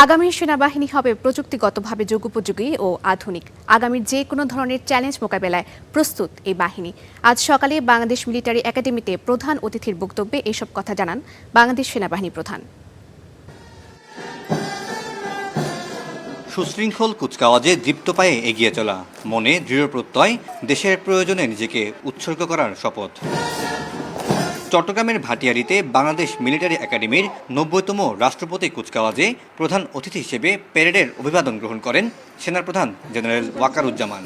আগামী সেনাবাহিনী হবে প্রযুক্তিগতভাবে যুগোপযোগী ও আধুনিক। আগামীর যে কোনো ধরনের চ্যালেঞ্জ মোকাবেলায় প্রস্তুত এই বাহিনী। আজ সকালে বাংলাদেশ মিলিটারি একাডেমিতে প্রধান অতিথির বক্তব্যে এসব কথা জানান বাংলাদেশ সেনাবাহিনী প্রধান। সুশৃঙ্খল কুচকাওয়াজে দীপ্ত পায়ে এগিয়ে চলা, মনে দৃঢ় প্রত্যয়, দেশের প্রয়োজনে নিজেকে উৎসর্গ করার শপথ। চট্টগ্রামের ভাটিয়ারীতে বাংলাদেশ মিলিটারি একাডেমির ৯০তম রাষ্ট্রপতি কুচকাওয়াজে প্রধান অতিথি হিসেবে প্যারেডের অভিবাদন গ্রহণ করেন সেনাপ্রধান জেনারেল ওয়াকারুজ্জামান।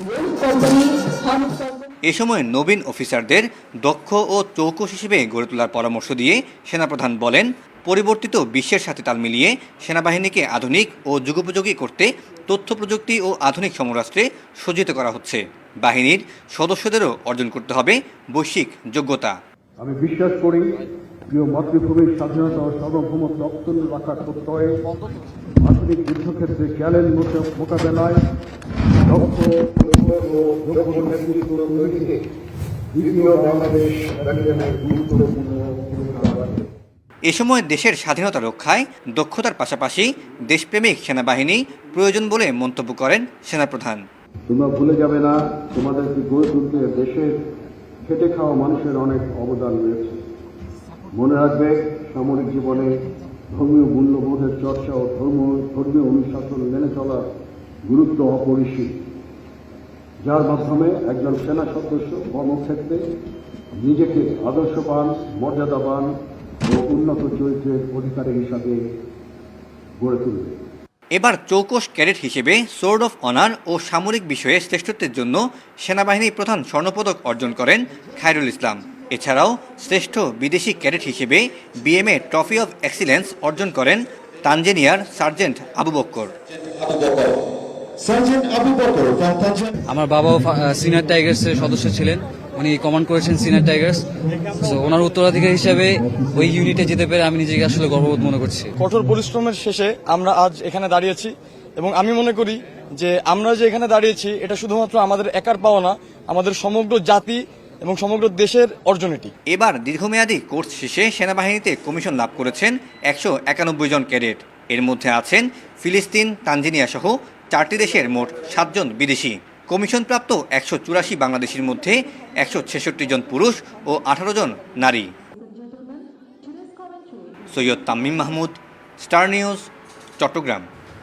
এ সময় নবীন অফিসারদের দক্ষ ও চৌকস হিসেবে গড়ে তোলার পরামর্শ দিয়ে সেনাপ্রধান বলেন, পরিবর্তিত বিশ্বের সাথে তাল মিলিয়ে সেনাবাহিনীকে আধুনিক ও যুগোপযোগী করতে তথ্য প্রযুক্তি ও আধুনিক সমরাস্ত্রে সজ্জিত করা হচ্ছে। বাহিনীর সদস্যদেরও অর্জন করতে হবে বৈশ্বিক যোগ্যতা। আমি বিশ্বাস করি প্রিয় মাতৃভূমির স্বাধীনতা ও সার্বভৌমত্ব অক্ষুণ্ণ রাখার প্রত্যয়ে আধুনিক যুদ্ধক্ষেত্রে চ্যালেঞ্জ মোকাবেলায় দক্ষ ও যোগ্য নেতৃত্ব তৈরিতে দ্বিতীয় বাংলাদেশ একাডেমির গুরুত্বপূর্ণ ভূমিকা রাখবে। এ সময় দেশের স্বাধীনতা রক্ষায় দক্ষতার পাশাপাশি দেশপ্রেমিক সেনাবাহিনী প্রয়োজন বলে মন্তব্য করেন সেনাপ্রধান। তোমরা ভুলে যাবে না, তোমাদেরকে গড়ে তুলতে দেশের খেটে খাওয়া মানুষের অনেক অবদান রয়েছে। মনে রাখবে, সামরিক জীবনে ধর্মীয় মূল্যবোধের চর্চা ও ধর্মীয় অনুশাসন মেনে চলা গুরুত্ব অপরিসীম, যার মাধ্যমে একজন সেনা সদস্য কর্মক্ষেত্রে নিজেকে আদর্শবান, মর্যাদাবান ও উন্নত চরিত্রের অধিকারী হিসাবে গড়ে তুলবে। এবার চৌকস ক্যাডেট হিসেবে সোর্ড অফ অনার ও সামরিক বিষয়ে শ্রেষ্ঠত্বের জন্য সেনাবাহিনী প্রধান স্বর্ণপদক অর্জন করেন খায়রুল ইসলাম। এছাড়াও শ্রেষ্ঠ বিদেশি ক্যাডেট হিসেবে বিএমএ ট্রফি অফ এক্সিলেন্স অর্জন করেন তানজানিয়ার সার্জেন্ট আবু বক্কর। আমার বাবাও সিনিয়র টাইগার্সের সদস্য ছিলেন, উনি কমান্ড করেছেন সিনিয়র টাইগার্স। তো ওনার উত্তরাধিকারী হিসাবে ওই ইউনিটে যেতে পেরে আমি নিজেকে আসলে গর্ববোধ মনে করছি। কঠোর পরিশ্রমের শেষে আমরা আজ এখানে দাঁড়িয়েছি এবং আমি মনে করি যে আমরা যে এখানে দাঁড়িয়েছি এটা শুধুমাত্র আমাদের একার পাওয়া না, আমাদের সমগ্র জাতি এবং সমগ্র দেশের অর্জন এটি। এবার দীর্ঘমেয়াদী কোর্স শেষে সেনাবাহিনীতে কমিশন লাভ করেছেন ১৯১ জন ক্যাডেট। এর মধ্যে আছেন ফিলিস্তিন, তানজানিয়া সহ 4টি দেশের মোট 7 জন বিদেশি। কমিশনপ্রাপ্ত 184 বাংলাদেশির মধ্যে 166 জন পুরুষ ও 18 জন নারী। Syed Tamim Mahmud, Star News, Chittagong.